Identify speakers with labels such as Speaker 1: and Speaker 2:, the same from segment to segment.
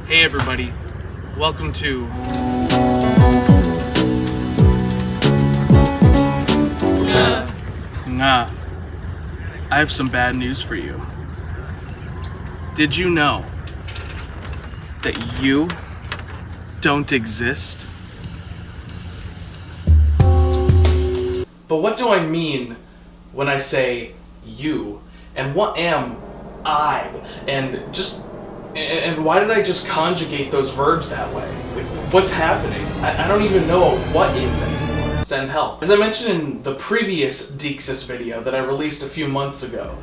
Speaker 1: Hey everybody, welcome to Nga. I have some bad news for you. Did you know that you don't exist? But what do I mean when I say you? And what am I? And why did I just conjugate those verbs that way? Like, what's happening? I don't even know what is anymore. Send help. As I mentioned in the previous Deixis video that I released a few months ago,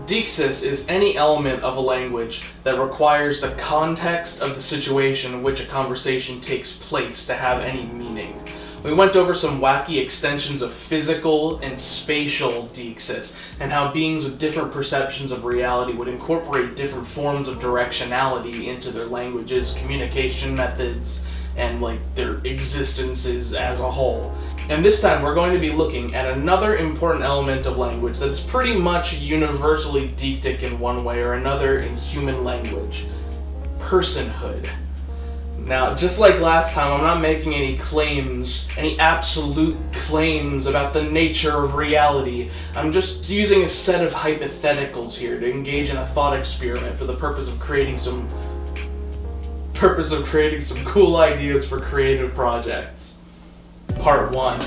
Speaker 1: Deixis is any element of a language that requires the context of the situation in which a conversation takes place to have any meaning. We went over some wacky extensions of physical and spatial deixis, and how beings with different perceptions of reality would incorporate different forms of directionality into their languages, communication methods, and their existences as a whole. And this time we're going to be looking at another important element of language that is pretty much universally deictic in one way or another in human language: personhood. Now, just like last time, I'm not making any claims, any absolute claims about the nature of reality. I'm just using a set of hypotheticals here to engage in a thought experiment for the purpose of creating some cool ideas for creative projects. Part 1.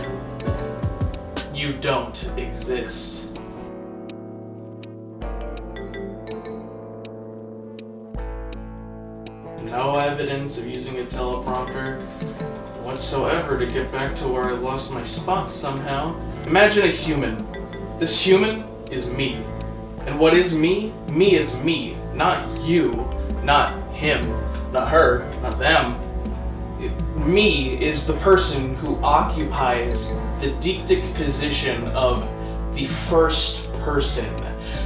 Speaker 1: You don't exist. No evidence of using a teleprompter whatsoever to get back to where I lost my spot somehow. Imagine a human. This human is me. And what is me? Me is me. Not you, not him, not her, not them. Me is the person who occupies the deictic position of the first person,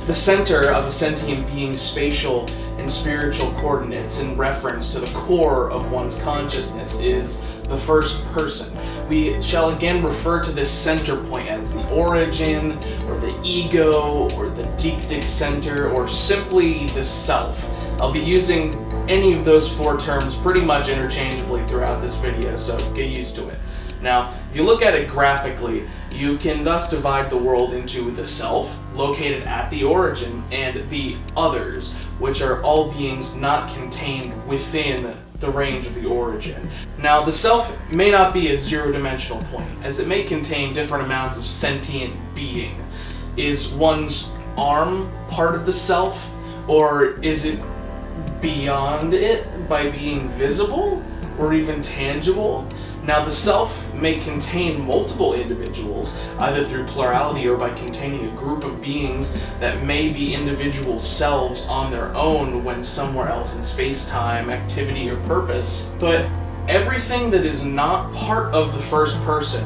Speaker 1: the center of a sentient being's spatial and spiritual coordinates in reference to the core of one's consciousness is the first person. We shall again refer to this center point as the origin, or the ego, or the deictic center, or simply the self. I'll be using any of those four terms pretty much interchangeably throughout this video, so get used to it. Now, if you look at it graphically, you can thus divide the world into the self, located at the origin, and the others, which are all beings not contained within the range of the origin. Now, the self may not be a zero-dimensional point, as it may contain different amounts of sentient being. Is one's arm part of the self, or is it beyond it by being visible, or even tangible? Now, the self may contain multiple individuals, either through plurality or by containing a group of beings that may be individual selves on their own when somewhere else in space-time, activity, or purpose. But everything that is not part of the first person,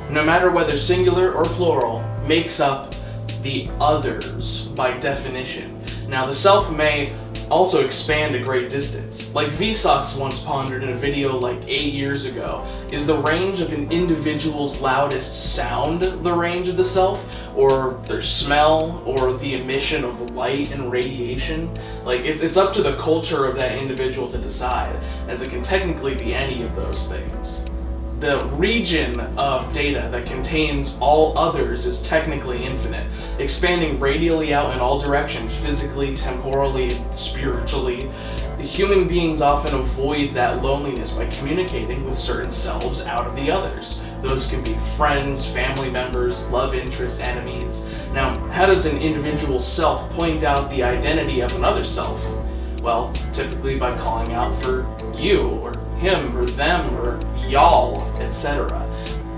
Speaker 1: no matter whether singular or plural, makes up the others by definition. Now, the self may also expand a great distance. Like Hvasvan once pondered in a video like 8 years ago, is the range of an individual's loudest sound the range of the self, or their smell, or the emission of light and radiation? It's up to the culture of that individual to decide, as it can technically be any of those things. The region of data that contains all others is technically infinite, expanding radially out in all directions, physically, temporally, and spiritually. The human beings often avoid that loneliness by communicating with certain selves out of the others. Those can be friends, family members, love interests, enemies. Now, how does an individual self point out the identity of another self? Well, typically by calling out for you, or him, or them, or y'all, etc.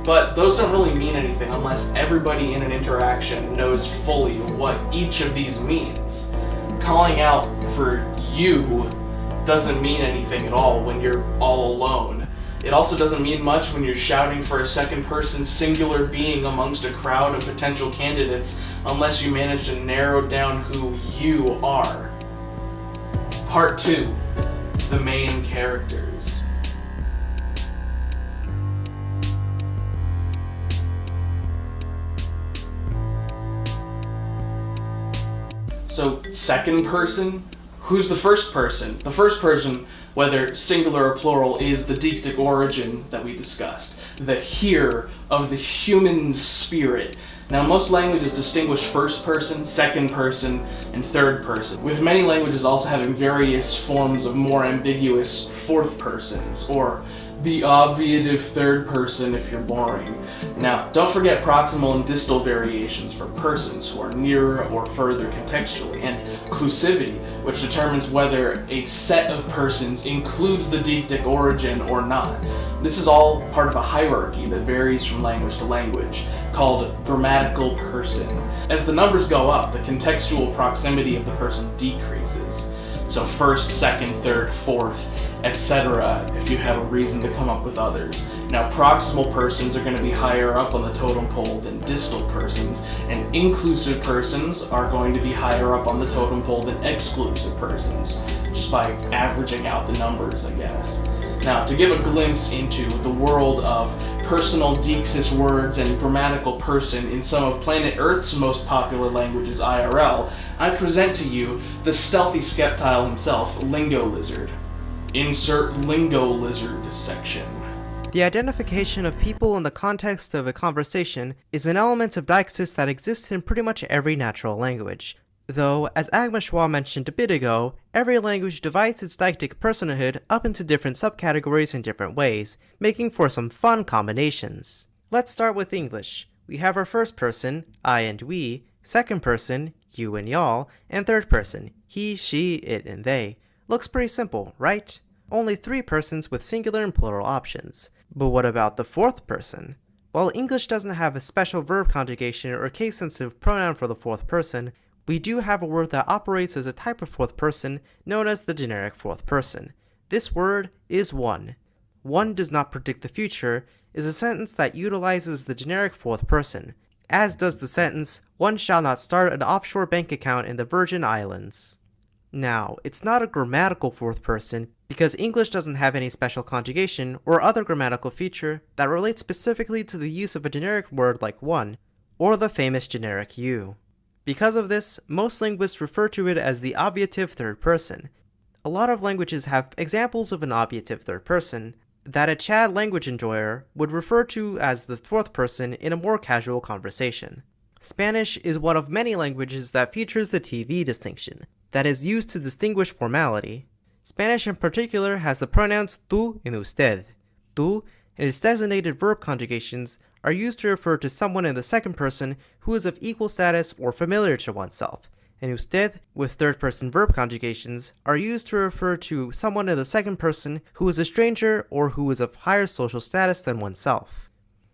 Speaker 1: But those don't really mean anything unless everybody in an interaction knows fully what each of these means. Calling out for you doesn't mean anything at all when you're all alone. It also doesn't mean much when you're shouting for a second person singular being amongst a crowd of potential candidates unless you manage to narrow down who you are. Part 2. The main characters. So, second person? Who's the first person? The first person whether singular or plural, is the deictic origin that we discussed, the here of the human spirit. Now, most languages distinguish first person, second person, and third person, with many languages also having various forms of more ambiguous fourth persons, or the obviative third person if you're boring. Now, don't forget proximal and distal variations for persons who are nearer or further contextually, and clusivity, which determines whether a set of persons includes the deictic origin or not. This is all part of a hierarchy that varies from language to language, called grammatical person. As the numbers go up, the contextual proximity of the person decreases. So first, second, third, fourth, etc., if you have a reason to come up with others. Now, proximal persons are going to be higher up on the totem pole than distal persons, and inclusive persons are going to be higher up on the totem pole than exclusive persons, just by averaging out the numbers, I guess. Now, to give a glimpse into the world of personal Deixis words and grammatical person in some of planet Earth's most popular languages IRL, I present to you the stealthy skeptile himself, LingoLizard. Insert LingoLizard section.
Speaker 2: The identification of people in the context of a conversation is an element of Deixis that exists in pretty much every natural language. Though, as Agma Schwa mentioned a bit ago, every language divides its deictic personhood up into different subcategories in different ways, making for some fun combinations. Let's start with English. We have our first person, I and we, second person, you and y'all, and third person, he, she, it, and they. Looks pretty simple, right? Only 3 persons with singular and plural options. But what about the fourth person? While English doesn't have a special verb conjugation or case-sensitive pronoun for the fourth person, we do have a word that operates as a type of fourth person known as the generic fourth person. This word is one. One does not predict the future is a sentence that utilizes the generic fourth person, as does the sentence, one shall not start an offshore bank account in the Virgin Islands. Now, it's not a grammatical fourth person because English doesn't have any special conjugation or other grammatical feature that relates specifically to the use of a generic word like one, or the famous generic you. Because of this, most linguists refer to it as the obviative third person. A lot of languages have examples of an obviative third person that a Chad language enjoyer would refer to as the fourth person in a more casual conversation. Spanish is one of many languages that features the TV distinction, that is used to distinguish formality. Spanish in particular has the pronouns tú and usted. Tú and its designated verb conjugations are used to refer to someone in the second person who is of equal status or familiar to oneself, and usted, with third-person verb conjugations, are used to refer to someone in the second person who is a stranger or who is of higher social status than oneself.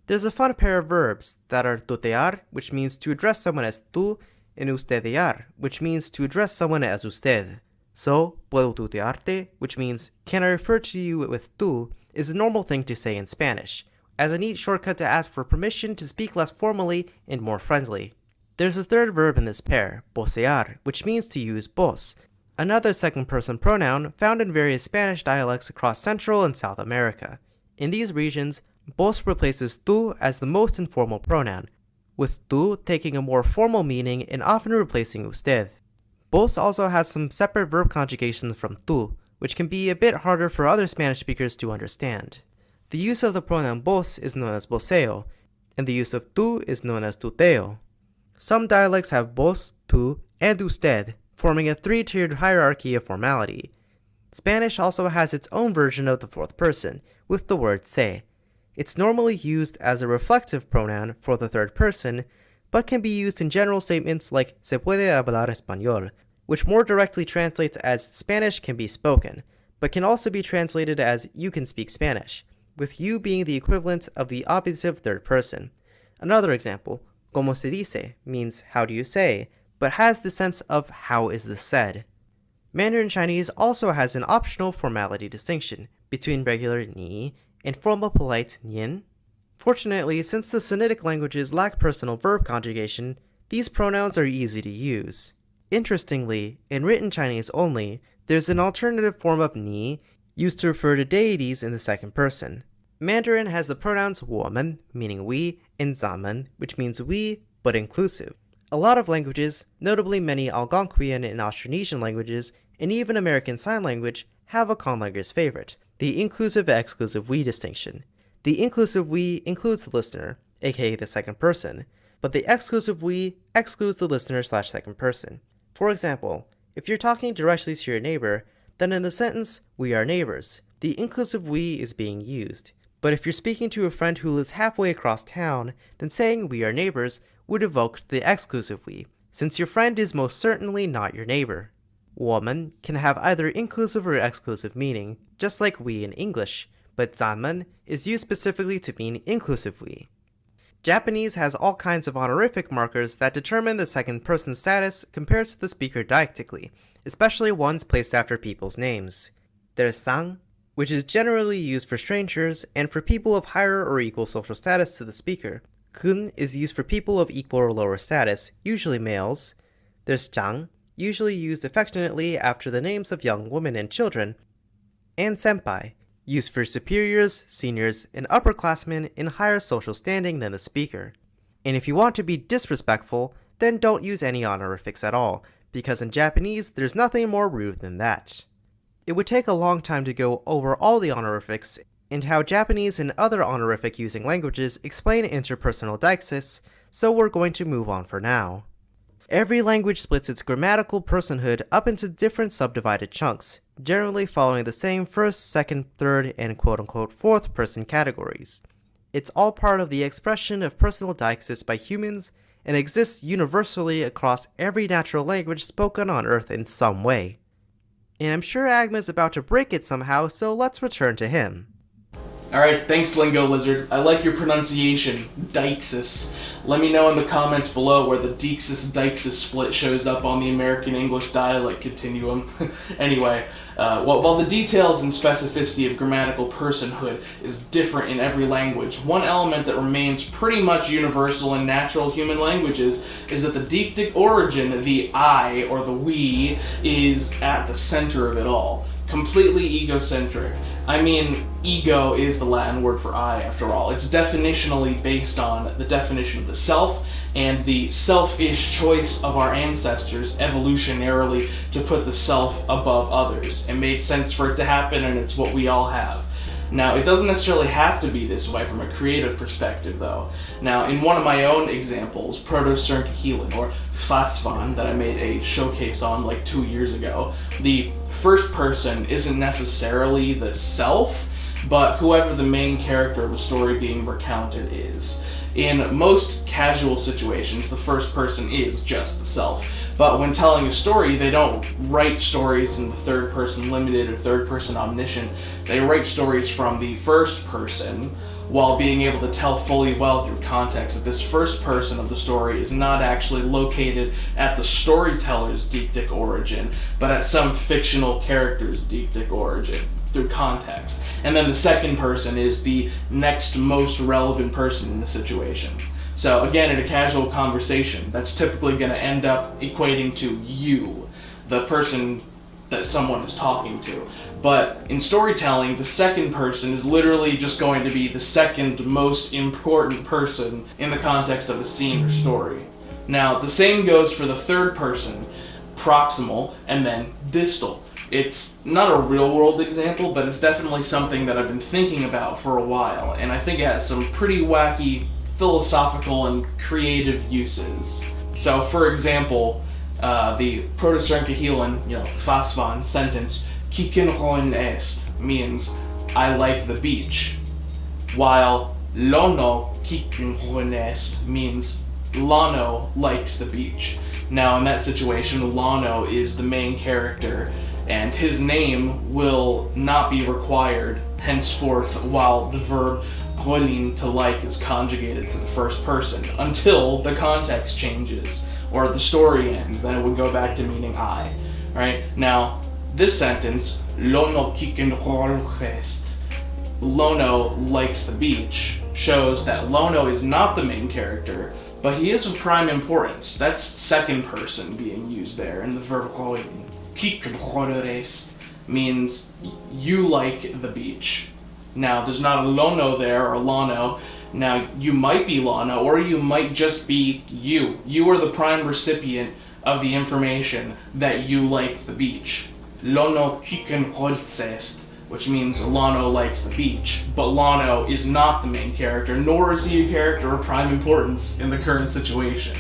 Speaker 2: There's a fun pair of verbs that are tutear, which means to address someone as tú, and ustedear, which means to address someone as usted. So, puedo tutearte, which means can I refer to you with tú, is a normal thing to say in Spanish, as a neat shortcut to ask for permission to speak less formally and more friendly. There's a third verb in this pair, vocear, which means to use vos, another second-person pronoun found in various Spanish dialects across Central and South America. In these regions, vos replaces tú as the most informal pronoun, with tú taking a more formal meaning and often replacing usted. Vos also has some separate verb conjugations from tú, which can be a bit harder for other Spanish speakers to understand. The use of the pronoun vos is known as voceo, and the use of tú is known as tuteo. Some dialects have vos, tú, and usted, forming a 3-tiered hierarchy of formality. Spanish also has its own version of the fourth person, with the word se. It's normally used as a reflective pronoun for the third person, but can be used in general statements like se puede hablar español, which more directly translates as Spanish can be spoken, but can also be translated as you can speak Spanish, with you being the equivalent of the obviative third person. Another example, como se dice, means how do you say, but has the sense of how is this said. Mandarin Chinese also has an optional formality distinction between regular ni and formal polite nian. Fortunately, since the Sinitic languages lack personal verb conjugation, these pronouns are easy to use. Interestingly, in written Chinese only, there's an alternative form of ni used to refer to deities in the second person. Mandarin has the pronouns 我们, meaning we, and 咱们, which means we, but inclusive. A lot of languages, notably many Algonquian and Austronesian languages, and even American Sign Language, have a conlanger's favorite, the inclusive-exclusive we distinction. The inclusive we includes the listener, aka the second person, but the exclusive we excludes the listener/second person. For example, if you're talking directly to your neighbor, then in the sentence, "we are neighbors," the inclusive we is being used. But if you're speaking to a friend who lives halfway across town, then saying "we are neighbors" would evoke the exclusive we, since your friend is most certainly not your neighbor. 我们 can have either inclusive or exclusive meaning, just like we in English, but 咱们 is used specifically to mean inclusive we. Japanese has all kinds of honorific markers that determine the second person status compared to the speaker dialectically, especially ones placed after people's names. There's sang, which is generally used for strangers and for people of higher or equal social status to the speaker. Kun is used for people of equal or lower status, usually males. There's jang, usually used affectionately after the names of young women and children. And senpai, used for superiors, seniors, and upperclassmen in higher social standing than the speaker. And if you want to be disrespectful, then don't use any honorifics at all, because in Japanese, there's nothing more rude than that. It would take a long time to go over all the honorifics and how Japanese and other honorific-using languages explain interpersonal deixis, so we're going to move on for now. Every language splits its grammatical personhood up into different subdivided chunks, generally following the same first, second, third, and quote-unquote fourth person categories. It's all part of the expression of personal deixis by humans and exists universally across every natural language spoken on Earth in some way. And I'm sure Agma is about to break it somehow, so let's return to him.
Speaker 1: Alright, thanks LingoLizard. I like your pronunciation, deixis. Let me know in the comments below where the Deixis split shows up on the American English dialect continuum. Anyway, while the details and specificity of grammatical personhood is different in every language, one element that remains pretty much universal in natural human languages is that the deictic origin, the I or the we, is at the center of it all. Completely egocentric. I mean, ego is the Latin word for I, after all. It's definitionally based on the definition of the self and the selfish choice of our ancestors evolutionarily to put the self above others. It made sense for it to happen, and it's what we all have. Now, it doesn't necessarily have to be this way from a creative perspective, though. Now, in one of my own examples, Proto-Cerncahelan, or Hvasvan, that I made a showcase on like 2 years ago, the first person isn't necessarily the self, but whoever the main character of a story being recounted is. In most casual situations, the first person is just the self. But when telling a story, they don't write stories in the third person limited or third person omniscient. They write stories from the first person while being able to tell fully well through context that this first person of the story is not actually located at the storyteller's deictic origin, but at some fictional character's deictic origin through context. And then the second person is the next most relevant person in the situation. So again, in a casual conversation, that's typically going to end up equating to you, the person that someone is talking to. But in storytelling, the second person is literally just going to be the second most important person in the context of a scene or story. Now, the same goes for the third person, proximal, and then distal. It's not a real-world example, but it's definitely something that I've been thinking about for a while, and I think it has some pretty wacky philosophical and creative uses. So, for example, the Proto-Cerncahelan, Hvasvan sentence, "Kiken hoin est" means "I like the beach," while "Lono kiken hoin est" means Lano likes the beach. Now, in that situation, Lano is the main character, and his name will not be required henceforth while the verb hoilin, to like, is conjugated for the first person, until the context changes, or the story ends, then it would go back to meaning I. Right? Now, this sentence, Lono kiken hoin est, Lono likes the beach, shows that Lono is not the main character, but he is of prime importance. That's second person being used there in the verb hoilin. Kiken hoin est means you like the beach. Now, there's not a Lono there, or Lano. Now, you might be Lano, or you might just be you. You are the prime recipient of the information that you like the beach. Lono ŋimp, which means Lano likes the beach, but Lano is not the main character, nor is he a character of prime importance in the current situation.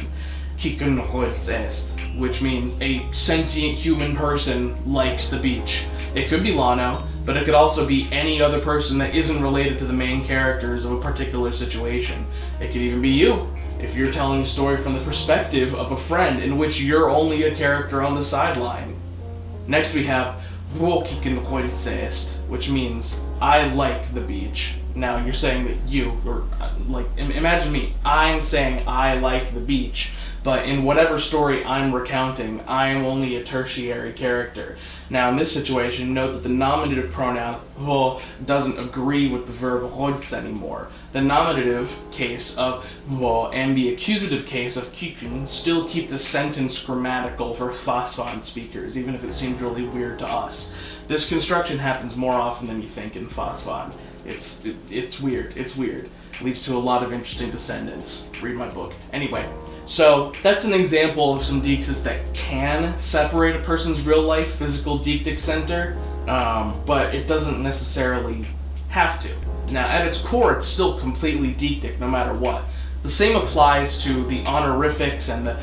Speaker 1: Ŋimp, which means a sentient human person likes the beach. It could be Lano, but it could also be any other person that isn't related to the main characters of a particular situation. It could even be you, if you're telling a story from the perspective of a friend in which you're only a character on the sideline. Next we have which means I like the beach. Now you're saying that you, or like, imagine me, I'm saying I like the beach, but in whatever story I'm recounting, I am only a tertiary character. Now in this situation, note that the nominative pronoun doesn't agree with the verb rots anymore. The nominative case of and the accusative case of kikin still keep the sentence grammatical for Hvasvan speakers, even if it seems really weird to us. This construction happens more often than you think in Hvasvan. It's weird. It leads to a lot of interesting descendants. Read my book. Anyway, so that's an example of some deixis that can separate a person's real life physical deictic center, but it doesn't necessarily have to. Now, at its core, it's still completely deictic no matter what. The same applies to the honorifics and the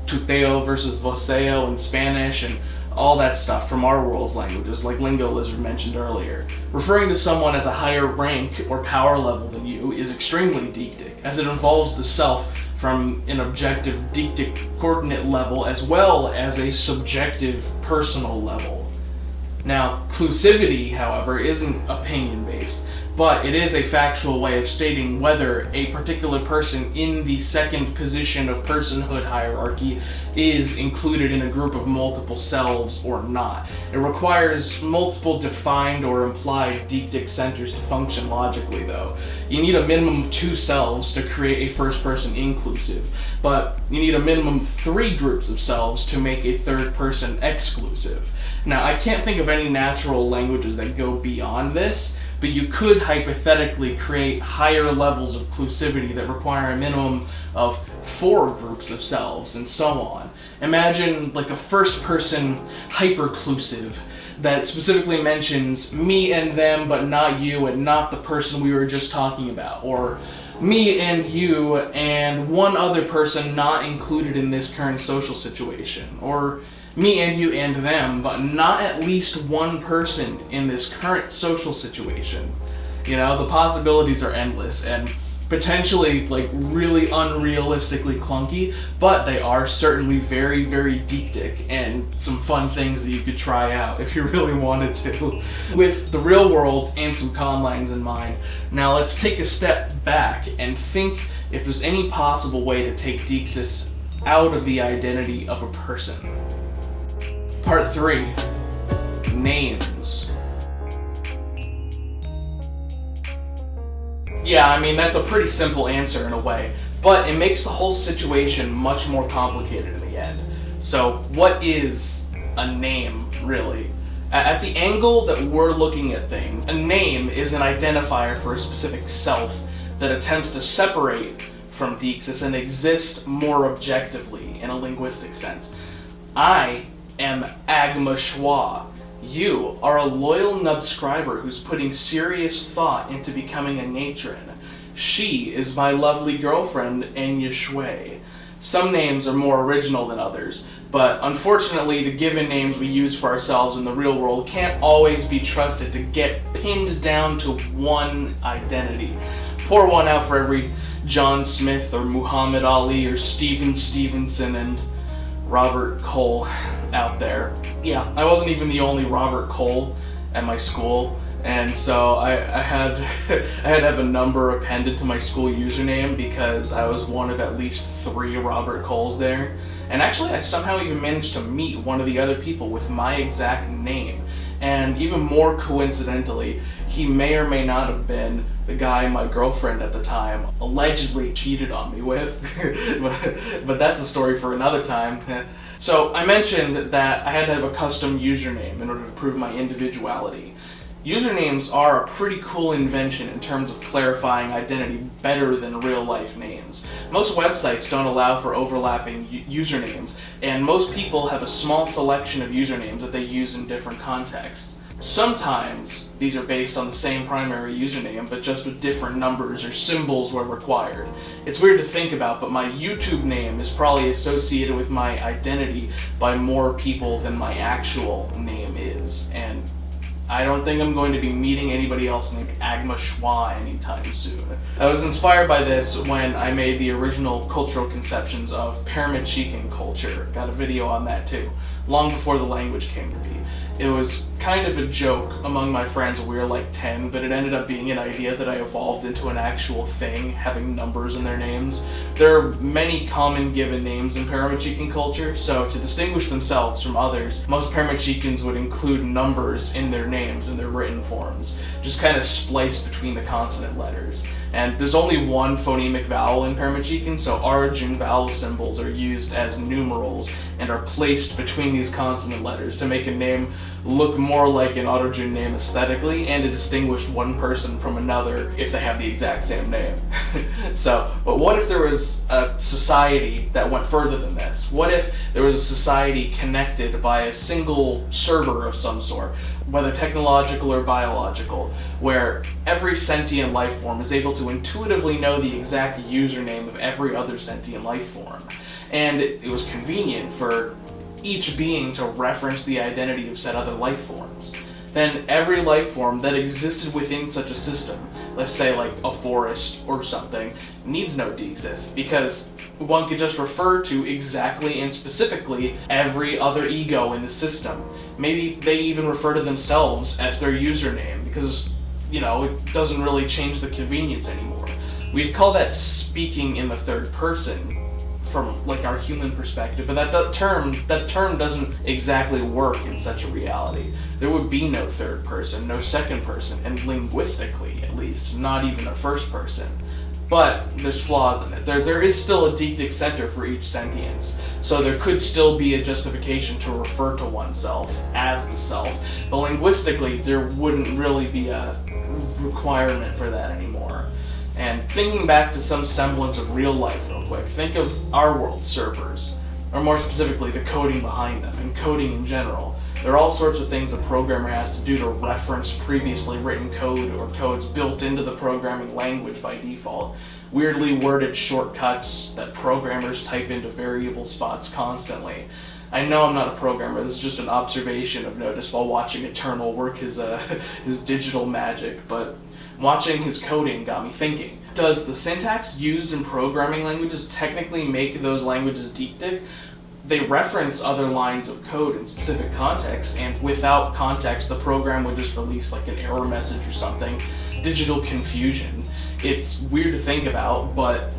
Speaker 1: tuteo versus voceo in Spanish and all that stuff from our world's languages, like LingoLizard mentioned earlier. Referring to someone as a higher rank or power level than you is extremely deictic, as it involves the self from an objective deictic coordinate level as well as a subjective personal level. Now, clusivity, however, isn't opinion-based, but it is a factual way of stating whether a particular person in the second position of personhood hierarchy is included in a group of multiple selves or not. It requires multiple defined or implied deictic centers to function logically, though. You need a minimum of 2 selves to create a first-person inclusive, but you need a minimum of 3 groups of selves to make a third-person exclusive. Now, I can't think of any natural languages that go beyond this, but you could hypothetically create higher levels of clusivity that require a minimum of 4 groups of selves, and so on. Imagine like a first-person hyperclusive that specifically mentions me and them, but not you and not the person we were just talking about, or me and you and one other person not included in this current social situation, or me and you and them, but not at least one person in this current social situation. You know, the possibilities are endless and potentially like really unrealistically clunky, but they are certainly very, very deictic and some fun things that you could try out if you really wanted to. With the real world and some conlangs in mind, now let's take a step back and think if there's any possible way to take deixis out of the identity of a person. Part 3. Names. Yeah, I mean, that's a pretty simple answer in a way, but it makes the whole situation much more complicated in the end. So, what is a name, really? At the angle that we're looking at things, a name is an identifier for a specific self that attempts to separate from deixis and exist more objectively in a linguistic sense. I am Agma Schwa. You are a loyal nubscriber who's putting serious thought into becoming a natron. She is my lovely girlfriend, Schwa. Some names are more original than others, but unfortunately the given names we use for ourselves in the real world can't always be trusted to get pinned down to one identity. Pour one out for every John Smith or Muhammad Ali or Stephen Stevenson and Robert Cole out there. Yeah, I wasn't even the only Robert Cole at my school, and so I had to have a number appended to my school username because I was one of at least 3 Robert Coles there. And actually I somehow even managed to meet one of the other people with my exact name. And even more coincidentally, he may or may not have been the guy my girlfriend at the time allegedly cheated on me with. but that's a story for another time. So I mentioned that I had to have a custom username in order to prove my individuality. Usernames are a pretty cool invention in terms of clarifying identity better than real-life names. Most websites don't allow for overlapping usernames, and most people have a small selection of usernames that they use in different contexts. Sometimes these are based on the same primary username, but just with different numbers or symbols where required. It's weird to think about, but my YouTube name is probably associated with my identity by more people than my actual name is, and I don't think I'm going to be meeting anybody else named Agma Schwa anytime soon. I was inspired by this when I made the original cultural conceptions of Paramechican culture. Got a video on that too, long before the language came to be. It was kind of a joke among my friends when we were like 10, but it ended up being an idea that I evolved into an actual thing, having numbers in their names. There are many common given names in Paramechican culture, so to distinguish themselves from others, most Paramechicans would include numbers in their names in their written forms, just kind of spliced between the consonant letters. And there's only one phonemic vowel in Paramechican, so Arodjun vowel symbols are used as numerals and are placed between these consonant letters to make a name look more like an Arodjun name aesthetically and to distinguish one person from another if they have the exact same name. But what if there was a society that went further than this? What if there was a society connected by a single server of some sort, whether technological or biological, where every sentient life form is able to intuitively know the exact username of every other sentient life form, and it was convenient for each being to reference the identity of said other life forms? Then every life form that existed within such a system, let's say like a forest or something, needs no deixis, because one could just refer to exactly and specifically every other ego in the system. Maybe they even refer to themselves as their username, because, you know, it doesn't really change the convenience anymore. We'd call that speaking in the third person from like our human perspective, but that term doesn't exactly work in such a reality. There would be no third person, no second person, and linguistically at least, not even a first person. But there's flaws in it. There is still a deictic center for each sentience, so there could still be a justification to refer to oneself as the self, but linguistically there wouldn't really be a requirement for that anymore. And thinking back to some semblance of real life real quick, think of our world servers, or more specifically the coding behind them, and coding in general. There are all sorts of things a programmer has to do to reference previously written code or codes built into the programming language by default. Weirdly worded shortcuts that programmers type into variable spots constantly. I know I'm not a programmer, this is just an observation I've noticed while watching Eternal work his digital magic, but watching his coding got me thinking. Does the syntax used in programming languages technically make those languages deictic? They reference other lines of code in specific contexts, and without context, the program would just release like an error message or something. Digital confusion. It's weird to think about, but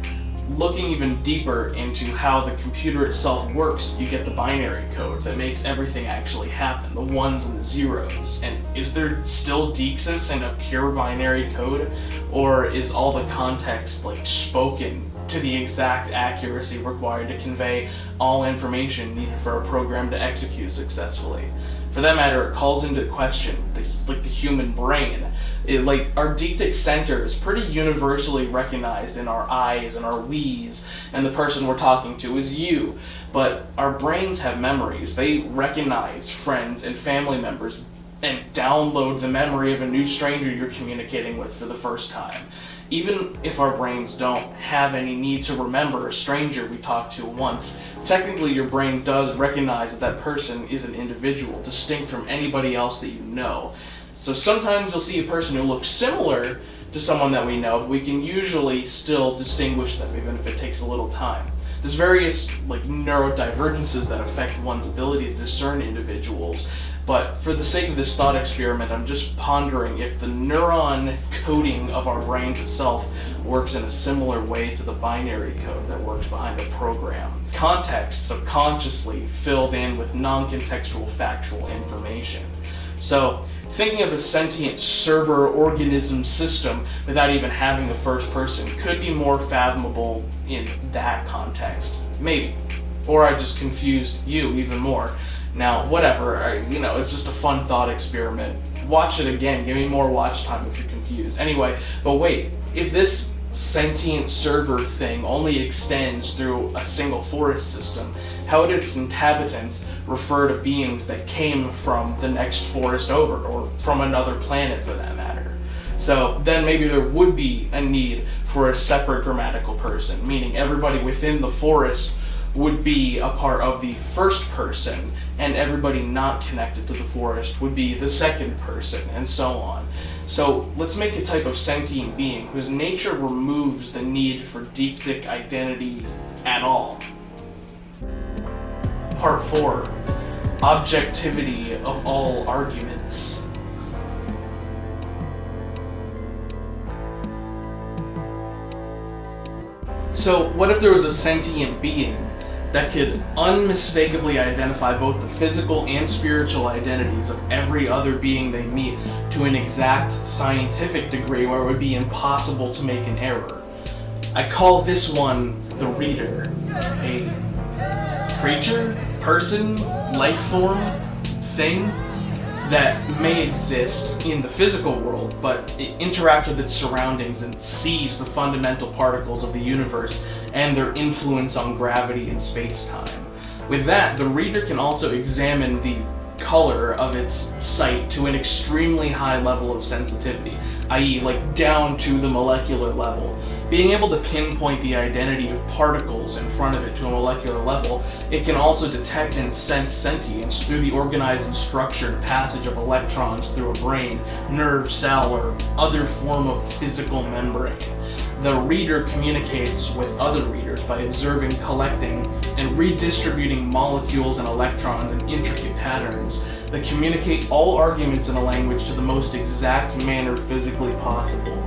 Speaker 1: looking even deeper into how the computer itself works, you get the binary code that makes everything actually happen, the ones and the zeros. And is there still deixis in a pure binary code, or is all the context like spoken to the exact accuracy required to convey all information needed for a program to execute successfully? For that matter, it calls into question the human brain. Our deictic center is pretty universally recognized in our eyes and our we's, and the person we're talking to is you. But our brains have memories. They recognize friends and family members and download the memory of a new stranger you're communicating with for the first time. Even if our brains don't have any need to remember a stranger we talked to once, technically your brain does recognize that person is an individual, distinct from anybody else that you know. So sometimes you'll see a person who looks similar to someone that we know, but we can usually still distinguish them, even if it takes a little time. There's various neurodivergences that affect one's ability to discern individuals, but for the sake of this thought experiment, I'm just pondering if the neuron coding of our brains itself works in a similar way to the binary code that works behind a program. Context subconsciously filled in with non-contextual factual information. So, thinking of a sentient server organism system without even having a first person could be more fathomable in that context. Maybe. Or I just confused you even more. Now, whatever, it's just a fun thought experiment. watch it again. Give me more watch time if you're confused. Anyway, but wait, if this sentient server thing only extends through a single forest system, how would its inhabitants refer to beings that came from the next forest over, or from another planet for that matter? So then maybe there would be a need for a separate grammatical person, meaning everybody within the forest would be a part of the first person, and everybody not connected to the forest would be the second person, and so on. So let's make a type of sentient being whose nature removes the need for deictic identity at all. Part 4. Objectivity of all arguments. So what if there was a sentient being that could unmistakably identify both the physical and spiritual identities of every other being they meet to an exact scientific degree where it would be impossible to make an error? I call this one the reader. A creature, person, life form, thing that may exist in the physical world, but it interacts with its surroundings and sees the fundamental particles of the universe and their influence on gravity and space-time. With that, the reader can also examine the color of its sight to an extremely high level of sensitivity, i.e. like down to the molecular level. Being able to pinpoint the identity of particles in front of it to a molecular level, it can also detect and sense sentience through the organized and structured passage of electrons through a brain, nerve cell, or other form of physical membrane. The reader communicates with other readers by observing, collecting, and redistributing molecules and electrons in intricate patterns that communicate all arguments in a language to the most exact manner physically possible.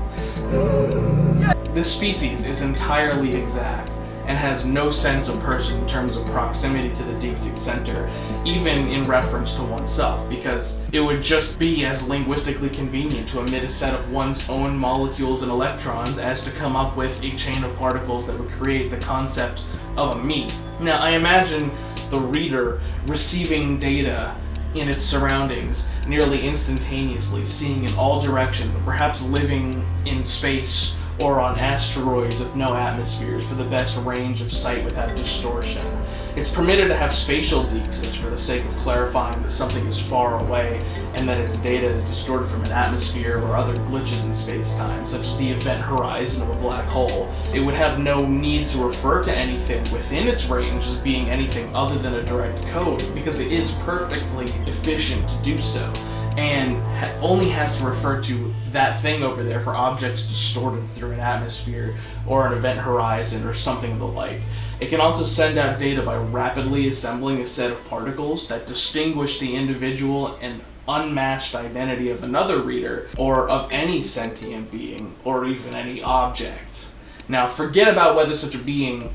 Speaker 1: This species is entirely exact and has no sense of person in terms of proximity to the deictic center, even in reference to oneself, because it would just be as linguistically convenient to emit a set of one's own molecules and electrons as to come up with a chain of particles that would create the concept of a me. Now, I imagine the reader receiving data in its surroundings nearly instantaneously, seeing in all directions, but perhaps living in space or on asteroids with no atmospheres for the best range of sight without distortion. It's permitted to have spatial deixis for the sake of clarifying that something is far away and that its data is distorted from an atmosphere or other glitches in space-time, such as the event horizon of a black hole. It would have no need to refer to anything within its range as being anything other than a direct code, because it is perfectly efficient to do so, and only has to refer to that thing over there for objects distorted through an atmosphere or an event horizon or something of the like. It can also send out data by rapidly assembling a set of particles that distinguish the individual and unmatched identity of another reader, or of any sentient being, or even any object. Now, forget about whether such a being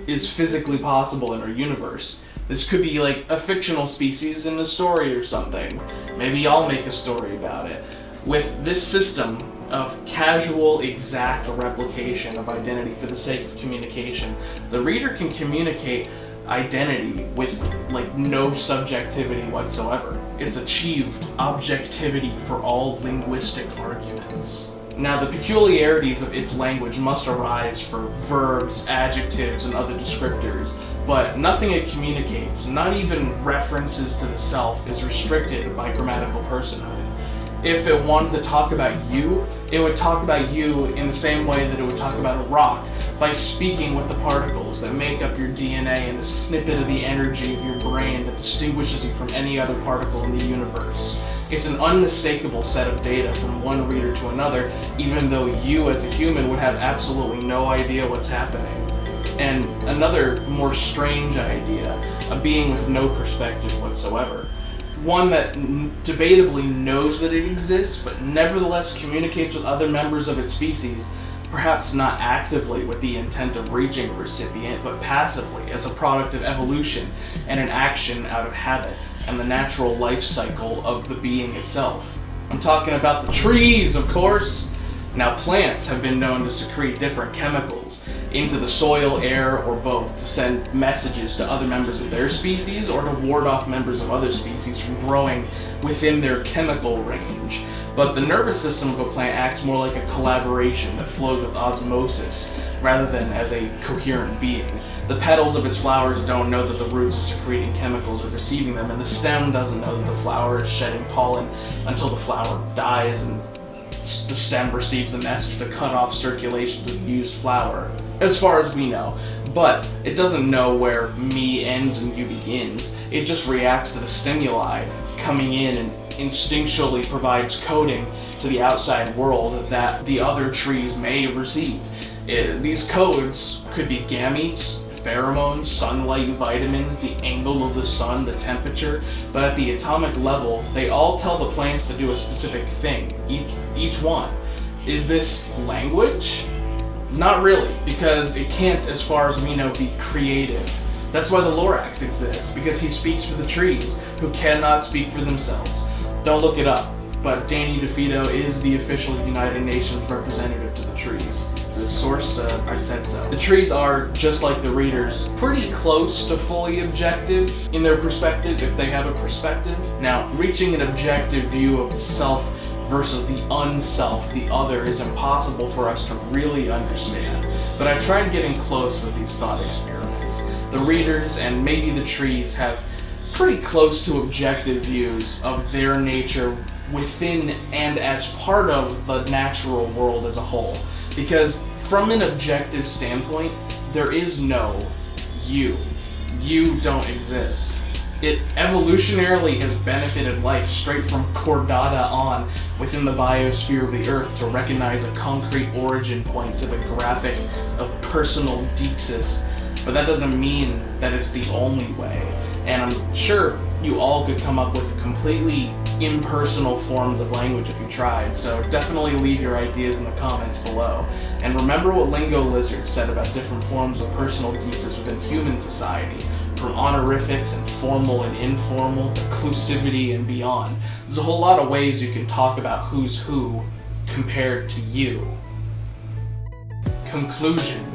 Speaker 1: is physically possible in our universe. This could be like a fictional species in a story or something. Maybe I'll make a story about it. With this system of casual, exact replication of identity for the sake of communication, the reader can communicate identity with like no subjectivity whatsoever. It's achieved objectivity for all linguistic arguments. Now, the peculiarities of its language must arise for verbs, adjectives, and other descriptors, but nothing it communicates, not even references to the self, is restricted by grammatical personhood. If it wanted to talk about you, it would talk about you in the same way that it would talk about a rock, by speaking with the particles that make up your DNA and a snippet of the energy of your brain that distinguishes you from any other particle in the universe. It's an unmistakable set of data from one reader to another, even though you as a human would have absolutely no idea what's happening. And another more strange idea, a being with no perspective whatsoever. One that debatably knows that it exists, but nevertheless communicates with other members of its species, perhaps not actively with the intent of reaching a recipient, but passively as a product of evolution and an action out of habit and the natural life cycle of the being itself. I'm talking about the trees, of course. Now, plants have been known to secrete different chemicals into the soil, air, or both to send messages to other members of their species or to ward off members of other species from growing within their chemical range. But the nervous system of a plant acts more like a collaboration that flows with osmosis rather than as a coherent being. The petals of its flowers don't know that the roots are secreting chemicals or receiving them, and the stem doesn't know that the flower is shedding pollen until the flower dies and the stem receives the message to cut off circulation to the used flower, as far as we know. But it doesn't know where me ends and you begins. It just reacts to the stimuli coming in and instinctually provides coding to the outside world that the other trees may receive. These codes could be gametes, pheromones, sunlight, vitamins, the angle of the sun, the temperature, but at the atomic level, they all tell the plants to do a specific thing, each one. Is this language? Not really, because it can't, as far as we know, be creative. That's why the Lorax exists, because he speaks for the trees, who cannot speak for themselves. Don't look it up, but Danny DeVito is the official United Nations representative to the trees. The source, I said so. The trees are, just like the readers, pretty close to fully objective in their perspective, if they have a perspective. Now, reaching an objective view of the self versus the unself, the other, is impossible for us to really understand. But I tried getting close with these thought experiments. The readers, and maybe the trees, have pretty close to objective views of their nature within and as part of the natural world as a whole. Because from an objective standpoint, there is no you. You don't exist. It evolutionarily has benefited life straight from chordata on within the biosphere of the Earth to recognize a concrete origin point to the graphic of personal deixis. But that doesn't mean that it's the only way. And I'm sure you all could come up with completely impersonal forms of language if you tried, so definitely leave your ideas in the comments below. And remember what LingoLizard said about different forms of personal deixis within human society, from honorifics and formal and informal to inclusivity and beyond. There's a whole lot of ways you can talk about who's who compared to you. Conclusion.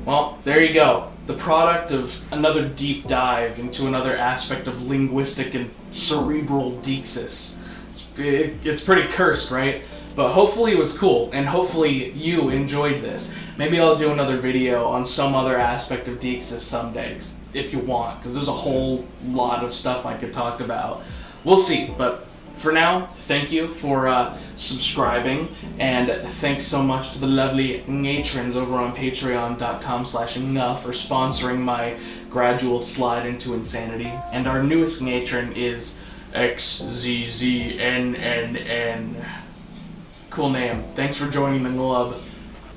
Speaker 1: Well, there you go. The product of another deep dive into another aspect of linguistic and cerebral deixis. It's pretty cursed, right? But hopefully it was cool, and hopefully you enjoyed this. Maybe I'll do another video on some other aspect of deixis someday, if you want, because there's a whole lot of stuff I could talk about. We'll see, but for now, thank you for subscribing, and thanks so much to the lovely Ngatrons over on patreon.com/nguh for sponsoring my gradual slide into insanity. And our newest Ngatron is XZZNNN. Cool name. Thanks for joining the club.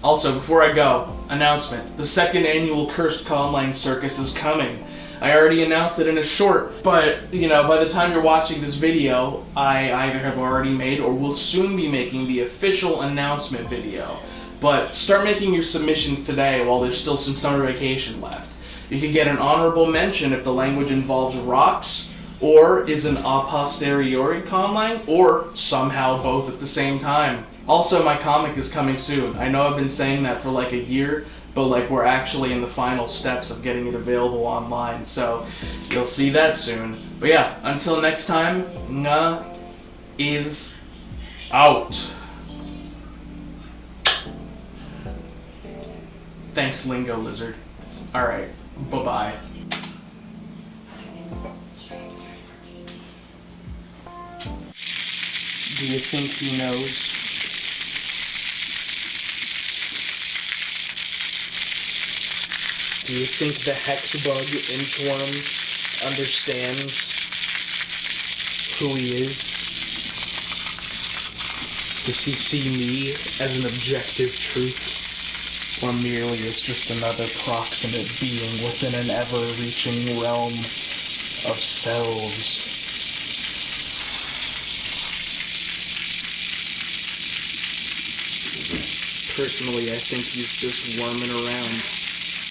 Speaker 1: Also, before I go, announcement. The second annual Cursed Conlang Circus is coming. I already announced it in a short, but, you know, by the time you're watching this video, I either have already made or will soon be making the official announcement video. But start making your submissions today while there's still some summer vacation left. You can get an honorable mention if the language involves rocks, or is an a posteriori conlang, or somehow both at the same time. Also, my comic is coming soon. I know I've been saying that for like a year, but like we're actually in the final steps of getting it available online, so you'll see that soon. But yeah, until next time, nguh is out. Thanks, LingoLizard. Alright, bye-bye. Do you think he knows? Do you think the hexbug inchworm understands who he is? Does he see me as an objective truth, or merely as just another proximate being within an ever-reaching realm of selves? Personally, I think he's just worming around.